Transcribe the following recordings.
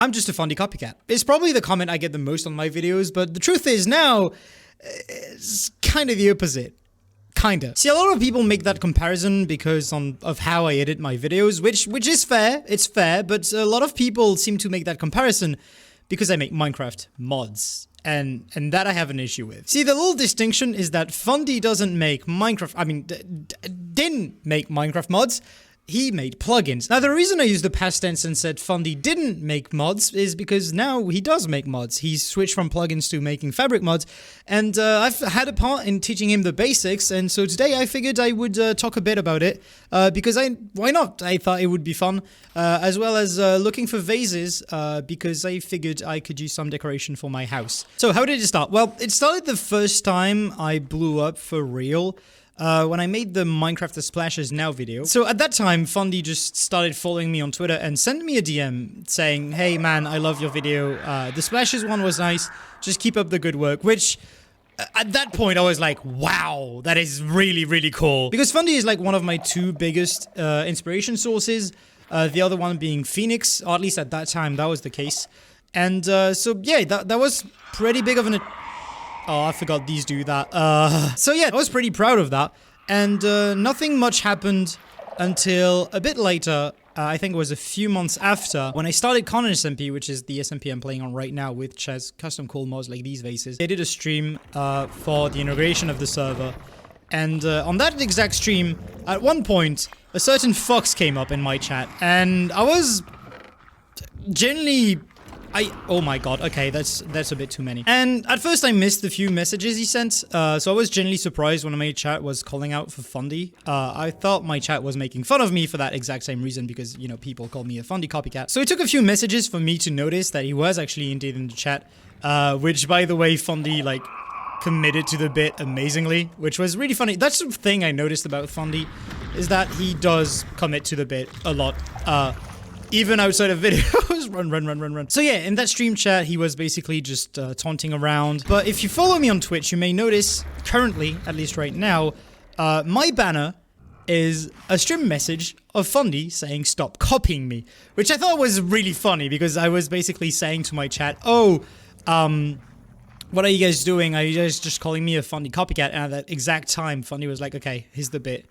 I'm just a Fundy copycat. It's probably the comment I get the most on my videos, but the truth is now, it's kind of the opposite. Kinda. See, a lot of people make that comparison because of how I edit my videos, which is fair, it's fair, but a lot of people seem to make that comparison because I make Minecraft mods. And that I have an issue with. See, the little distinction is that Fundy doesn't make didn't make Minecraft mods. He made plugins. Now, the reason I used the past tense and said Fundy didn't make mods is because now he does make mods. He's switched from plugins to making fabric mods, and I've had a part in teaching him the basics, and so today I figured I would talk a bit about it, because why not? I thought it would be fun, as well as looking for vases, because I figured I could use some decoration for my house. So how did it start? Well, it started the first time I blew up for real. When I made the Minecraft The Splashes Now video. So at that time, Fundy just started following me on Twitter and sent me a DM saying, hey man, I love your video, the Splashes one was nice, just keep up the good work, which at that point I was like, wow, that is really, really cool. Because Fundy is like one of my two biggest inspiration sources, the other one being Phoenix, or at least at that time that was the case. And so yeah, that was pretty big of an... Oh, I forgot these do that. So yeah, I was pretty proud of that. And nothing much happened until a bit later. I think it was a few months after when I started Conan SMP, which is the SMP I'm playing on right now, which has custom cool mods like these vases. They did a stream for the inauguration of the server. And on that exact stream, at one point, a certain fox came up in my chat. And I was genuinely... oh my god, okay, that's a bit too many. And at first I missed the few messages he sent, so I was genuinely surprised when my chat was calling out for Fundy. I thought my chat was making fun of me for that exact same reason, because, you know, people call me a Fundy copycat. So it took a few messages for me to notice that he was actually indeed in the chat, which, by the way, Fundy, like, committed to the bit amazingly, which was really funny. That's the thing I noticed about Fundy, is that he does commit to the bit a lot, even outside of videos. Run. So yeah, in that stream chat, he was basically just taunting around. But if you follow me on Twitch, you may notice, currently, at least right now, my banner is a stream message of Fundy saying, stop copying me. Which I thought was really funny, because I was basically saying to my chat, oh, what are you guys doing? Are you guys just calling me a Fundy copycat? And at that exact time, Fundy was like, okay, here's the bit,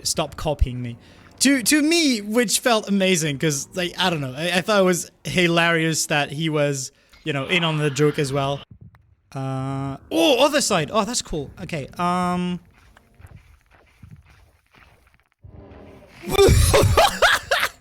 stop copying me. To me, which felt amazing, because, like, I don't know, I thought it was hilarious that he was, you know, in on the joke as well. Oh, other side. Oh, that's cool. Okay, And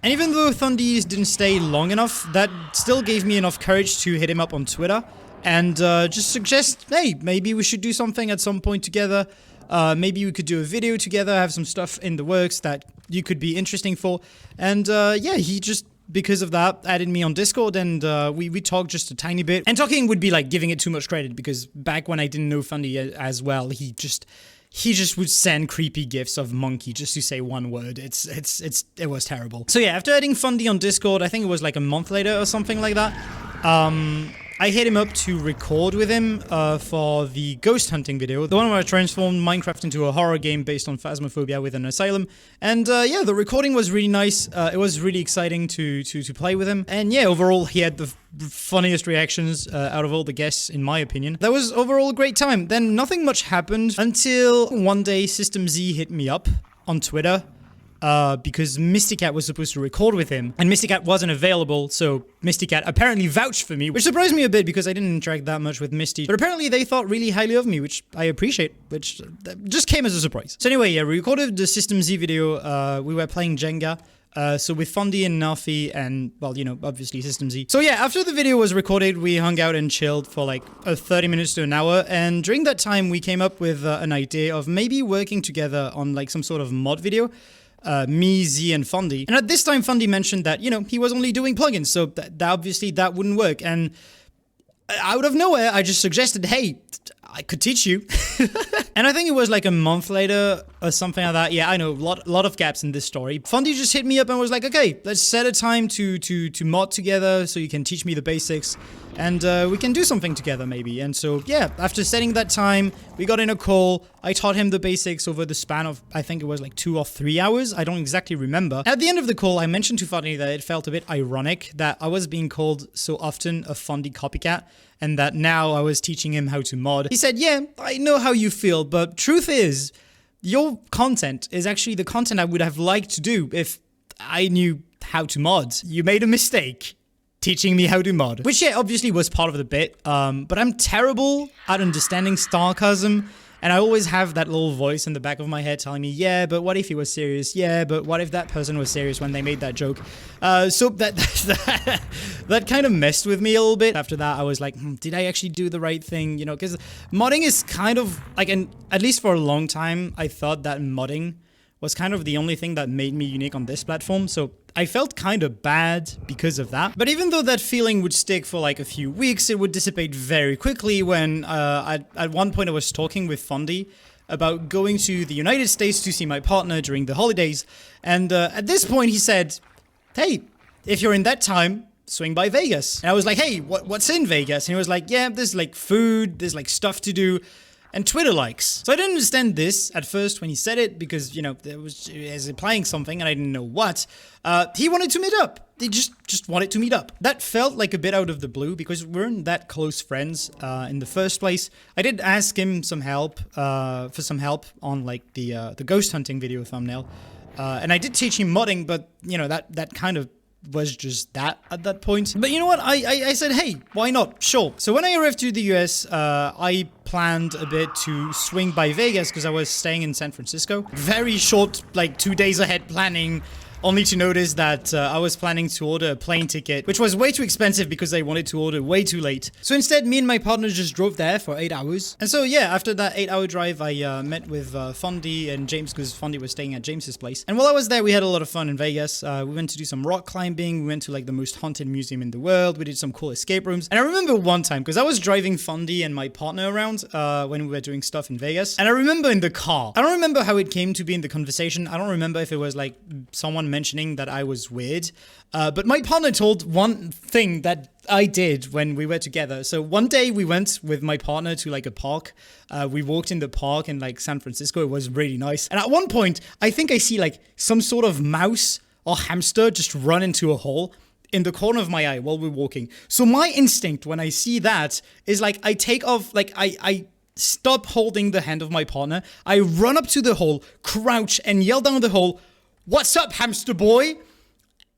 even though Fundy didn't stay long enough, that still gave me enough courage to hit him up on Twitter and just suggest, hey, maybe we should do something at some point together. Maybe we could do a video together, have some stuff in the works that you could be interesting for. And yeah, he just, because of that, added me on Discord, and we talked just a tiny bit. And talking would be like giving it too much credit, because back when I didn't know Fundy as well, he just would send creepy gifs of monkey just to say one word. It was terrible. So yeah, after adding Fundy on Discord, I think it was like a month later or something like that, I hit him up to record with him for the ghost hunting video, the one where I transformed Minecraft into a horror game based on phasmophobia with an asylum. And yeah, the recording was really nice. It was really exciting to play with him. And yeah, overall, he had the funniest reactions out of all the guests, in my opinion. That was overall a great time. Then nothing much happened until one day System Z hit me up on Twitter. Because Mysticat was supposed to record with him, and Mysticat wasn't available, so Mysticat apparently vouched for me, which surprised me a bit because I didn't interact that much with Misty, but apparently they thought really highly of me, which I appreciate, which just came as a surprise. So anyway, yeah, we recorded the System Z video, we were playing Jenga, so with Fundy and Nafi and, well, you know, obviously System Z. So yeah, after the video was recorded, we hung out and chilled for like 30 minutes to an hour, and during that time we came up with an idea of maybe working together on like some sort of mod video. Me, Z, and Fundy. And at this time, Fundy mentioned that, you know, he was only doing plugins, so that obviously that wouldn't work. And out of nowhere, I just suggested, hey, I could teach you. And I think it was like a month later or something like that. Yeah, I know, lot of gaps in this story. Fundy just hit me up and was like, okay, let's set a time to mod together so you can teach me the basics and we can do something together maybe. And so, yeah, after setting that time, we got in a call. I taught him the basics over the span of, I think it was like 2 or 3 hours. I don't exactly remember. At the end of the call, I mentioned to Fundy that it felt a bit ironic that I was being called so often a Fundy copycat, and that now I was teaching him how to mod. He said, yeah, I know how you feel, but truth is, your content is actually the content I would have liked to do if I knew how to mod. You made a mistake teaching me how to mod. Which, yeah, obviously was part of the bit, but I'm terrible at understanding sarcasm. And I always have that little voice in the back of my head telling me, yeah, but what if he was serious? Yeah, but what if that person was serious when they made that joke? So that kind of messed with me a little bit. After that, I was like, did I actually do the right thing? You know, because modding is kind of like, and at least for a long time, I thought that modding was kind of the only thing that made me unique on this platform. So I felt kind of bad because of that. But even though that feeling would stick for like a few weeks, it would dissipate very quickly when at one point I was talking with Fundy about going to the United States to see my partner during the holidays. And at this point he said, hey, if you're in that time, swing by Vegas. And I was like, hey, what's in Vegas? And he was like, yeah, there's like food, there's like stuff to do, and Twitter likes. So I didn't understand this at first when he said it because, you know, it was implying something and I didn't know what. He wanted to meet up. He just wanted to meet up. That felt like a bit out of the blue because we weren't that close friends in the first place. I did ask him some help, for some help on like the ghost hunting video thumbnail. And I did teach him modding, but, you know, that kind of was just that at that point. But you know what? I said, hey, why not? Sure. So when I arrived to the US, I planned a bit to swing by Vegas because I was staying in San Francisco. Very short, like 2 days ahead planning, only to notice that I was planning to order a plane ticket, which was way too expensive because I wanted to order way too late. So instead, me and my partner just drove there for 8 hours. And so, yeah, after that 8-hour drive, I met with Fundy and James because Fundy was staying at James's place. And while I was there, we had a lot of fun in Vegas. We went to do some rock climbing. We went to like the most haunted museum in the world. We did some cool escape rooms. And I remember one time, because I was driving Fundy and my partner around when we were doing stuff in Vegas. And I remember in the car, I don't remember how it came to be in the conversation. I don't remember if it was like someone mentioning that I was weird, but my partner told one thing that I did when we were together. So one day we went with my partner to like a park. We walked in the park in like San Francisco. It was really nice. And at one point, I think I see like some sort of mouse or hamster just run into a hole in the corner of my eye while we're walking. So my instinct when I see that is like I take off, like I stop holding the hand of my partner. I run up to the hole, crouch and yell down the hole, "What's up, hamster boy?"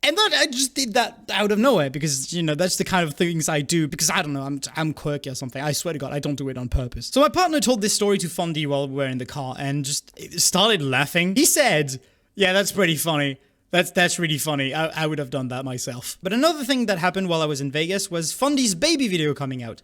And then I just did that out of nowhere because, you know, that's the kind of things I do because, I don't know, I'm quirky or something. I swear to God, I don't do it on purpose. So my partner told this story to Fundy while we were in the car and just started laughing. He said, yeah, that's pretty funny. That's really funny. I would have done that myself. But another thing that happened while I was in Vegas was Fundy's baby video coming out.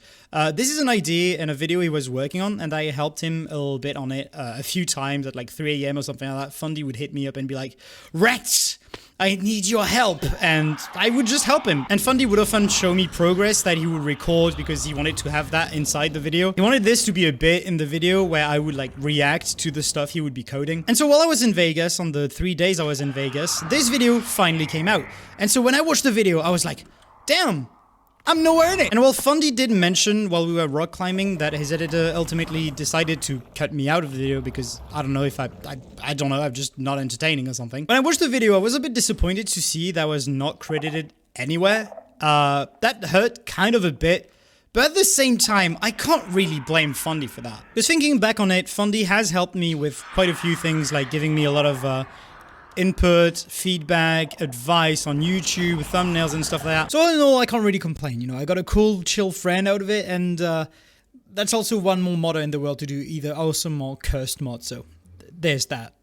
This is an idea and a video he was working on, and I helped him a little bit on it a few times at like 3 a.m. or something like that. Fundy would hit me up and be like, "Rex, I need your help," and I would just help him. And Fundy would often show me progress that he would record because he wanted to have that inside the video. He wanted this to be a bit in the video where I would like react to the stuff he would be coding. And so while I was in Vegas, on the 3 days I was in Vegas, this video finally came out. And so when I watched the video, I was like, damn, I'm nowhere in it. And while Fundy did mention while we were rock climbing that his editor ultimately decided to cut me out of the video because I don't know if I don't know, I'm just not entertaining or something. When I watched the video, I was a bit disappointed to see that I was not credited anywhere. That hurt kind of a bit. But at the same time, I can't really blame Fundy for that. Because thinking back on it, Fundy has helped me with quite a few things, like giving me a lot of input, feedback, advice on YouTube, thumbnails and stuff like that. So all in all, I can't really complain, you know. I got a cool, chill friend out of it, and that's also one more modder in the world to do either awesome or cursed mod, so there's that.